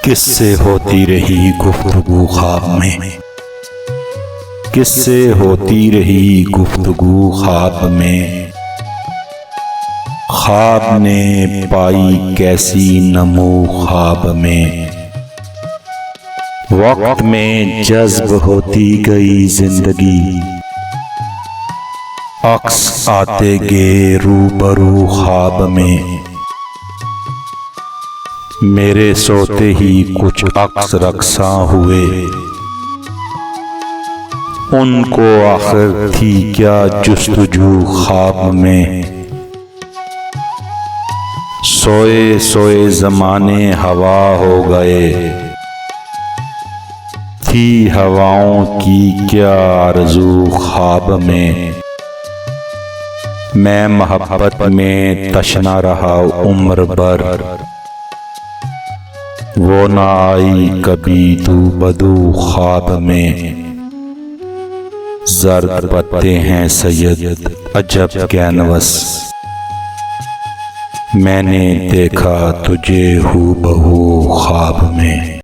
किससे होती रही गुफ्तगू ख्वाब में, किससे होती रही गुफ्तगू ख्वाब में। ख्वाब ने पाई कैसी नमो ख्वाब में। वक्त में जज्ब होती गई जिंदगी, अक्स आते गे रूबरू ख्वाब में। मेरे सोते ही कुछ अक्स रक्सा हुए, उनको आखिर थी क्या जुस्तजू ख्वाब में। सोए सोए ज़माने हवा हो गए, थी हवाओं की क्या आरज़ू ख्वाब में। मैं मोहब्बत में तशना रहा उम्र भर, वो ना आई कभी तू बदू ख्वाब में। जर्द पत्ते हैं सैयद अजब कैनवस, मैंने देखा तुझे हूबहू ख्वाब में।